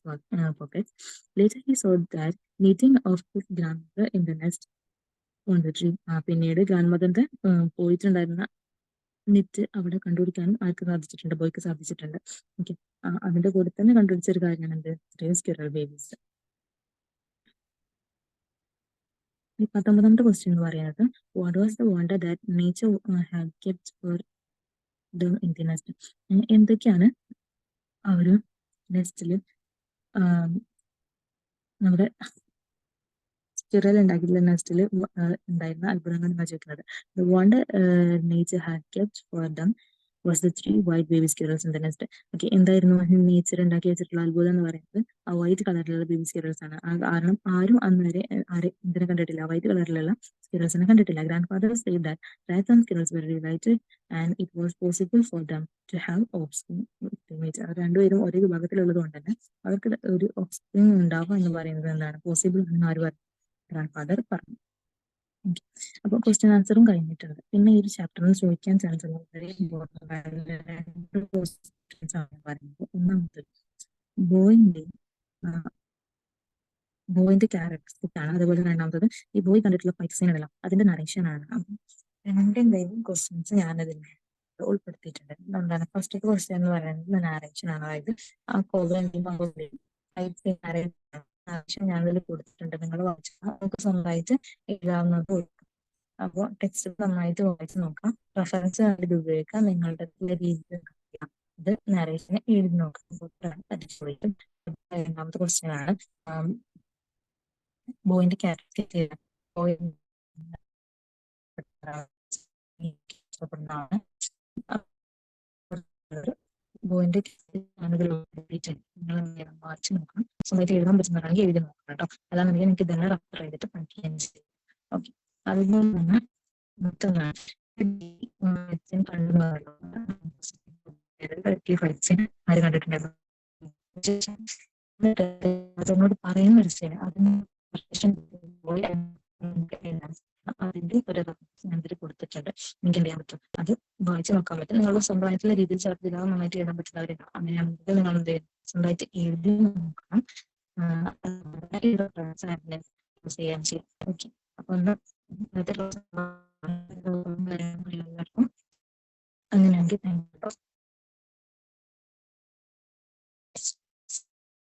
pockets. Later, he saw that knitting of his grandmother in the nest on the tree. പിന്നീട് grand പോയിട്ടുണ്ടായിരുന്ന net അവിടെ കണ്ടുപിടിക്കാനും ആർക്ക് സാധിച്ചിട്ടുണ്ട്? ബോയ്ക്ക് സാധിച്ചിട്ടുണ്ട്. Okay. അതിന്റെ കൂടെ തന്നെ കണ്ടുപിടിച്ച ഒരു കാര്യമാണ് എന്ത്? Squirrel babies. 19ാമത്തെ ക്വസ്റ്റ്യൻ എന്ന് പറയുന്നത് what was the wonder that nature had kept for the in the nest? എന്തൊക്കെയാണ് ആ ഒരു നെസ്റ്റില് നമ്മുടെ സ്ക്യൂറൽ ഉണ്ടാക്കിയിട്ടുള്ള നെസ്റ്റിൽ ഉണ്ടായിരുന്ന അത്ഭുതങ്ങൾ എന്ന് ചോദിക്കുന്നത്. The wonder nature had kept for them was the 3 white baby squirrels in the nest. Okay. എന്തായിരുന്നു നേച്ചർ ഉണ്ടാക്കി വെച്ചിട്ടുള്ള അത്ഭുതം എന്ന് പറയുന്നത്? ആ വൈറ്റ് കളറിലുള്ള ബേബി സ്ക്യൂറൽസ് ആണ്. കാരണം ആരും അന്ന് വരെ ഇതിനെ കണ്ടിട്ടില്ല, വൈറ്റ് കളറിലുള്ള സ്ക്യൂറൽസിനെ കണ്ടിട്ടില്ല. Grand father said that rats and squirrels were related and it was possible for them to have offspring. രണ്ടുപേരും ഒരേ വിഭാഗത്തിലുള്ളത് കൊണ്ട് തന്നെ അവർക്ക് ഒരു ഓഫ്സ്പ്രിങ് ഉണ്ടാവുക എന്ന് പറയുന്നത് എന്താണ്? പോസിബിൾ ആണെന്ന് ആര് പറഞ്ഞു? ഗ്രാൻഡ് ഫാദർ പറഞ്ഞു. അപ്പൊ ക്വസ്റ്റ്യൻ ആൻസറും കഴിഞ്ഞിട്ടുണ്ട്. പിന്നെ ഈ ഒരു ചാപ്റ്ററിൽ ചോദിക്കാൻ ചാൻസ് ഉള്ള വളരെ ഇമ്പോർട്ടൻ്റ് ആയിട്ടുള്ള ക്വസ്റ്റ്യൻസ് ആണ് പറയുന്നത്. ഒന്നാമത്തത് ബോയിന്റെ ക്യാരക്ടറിസ്റ്റിക് ആണ്. അതുപോലെ രണ്ടാമത്തത് ഈ ബോയ് കണ്ടിട്ടുള്ള ഫൈറ്റ് സീനുകളെല്ലാം അതിന്റെ നറേഷൻ ആണ്. രണ്ടിന്റെയും ക്വസ്റ്റ്യൻസ് ഞാനതിൽ ഉൾപ്പെടുത്തിയിട്ടുണ്ട്. എന്താണ് ഫസ്റ്റ് ക്വസ്റ്റ്യൻ എന്ന് പറയുന്നത് നാരേഷൻ ആണ്. അതായത് ആ ഞാനതിൽ കൊടുത്തിട്ടുണ്ട്. നിങ്ങൾ വായിച്ചാൽ നമുക്ക് സ്വന്തമായിട്ട് എഴുതാവുന്നത്. അപ്പോൾ ടെക്സ്റ്റ് നന്നായിട്ട് വായിച്ച് നോക്കാം, റെഫറൻസ് ഇത് ഉപയോഗിക്കാം, നിങ്ങളുടെ രീതിയിൽ ഇത് നരേഷനെ എഴുതി നോക്കാം. രണ്ടാമത്തെ ക്വസ്റ്റ്യൻ ആണ് ബോയിന്റെ ക്യാരക്ടർ ഇഷ്ടപ്പെടുന്നതാണ്. ബോയിന്റെ നിങ്ങൾ വായിച്ച് നോക്കണം. സ്വന്തമായിട്ട് എഴുതാൻ പറ്റുന്നതാണെങ്കിൽ എഴുതി നോക്കണം കേട്ടോ. അതാണെങ്കിൽ എനിക്ക് തന്നെ റെഫർ ചെയ്തിട്ട് പഠിക്കുകയും ചെയ്യും. ഓക്കെ. അതുപോലെ തന്നെ മറ്റൊന്നാണ് ആര് കണ്ടിട്ടുണ്ടായിരുന്നു? അതിനോട് പറയുന്ന ഒരു സീൻ അതിന് അതിന്റെ ഒരു റെഫറൻസ് കൊടുത്തിട്ടുണ്ട്. നിങ്ങൾക്ക് എന്ത് ചെയ്യാൻ പറ്റും? അത് വായിച്ചു നോക്കാൻ പറ്റും. നിങ്ങൾ സ്വന്തമായിട്ടുള്ള രീതിയിൽ ചേർത്ത് നന്നായിട്ട് എഴുതാൻ പറ്റുന്നവരുണ്ട്. അങ്ങനെയാണെങ്കിൽ നിങ്ങൾ എന്ത് ചെയ്യും? സ്വന്തമായിട്ട് എഴുതി നോക്കണം. ചെയ്യാൻ ചെയ്യും. ഓക്കെ. അപ്പൊ അങ്ങനെയാണെങ്കിൽ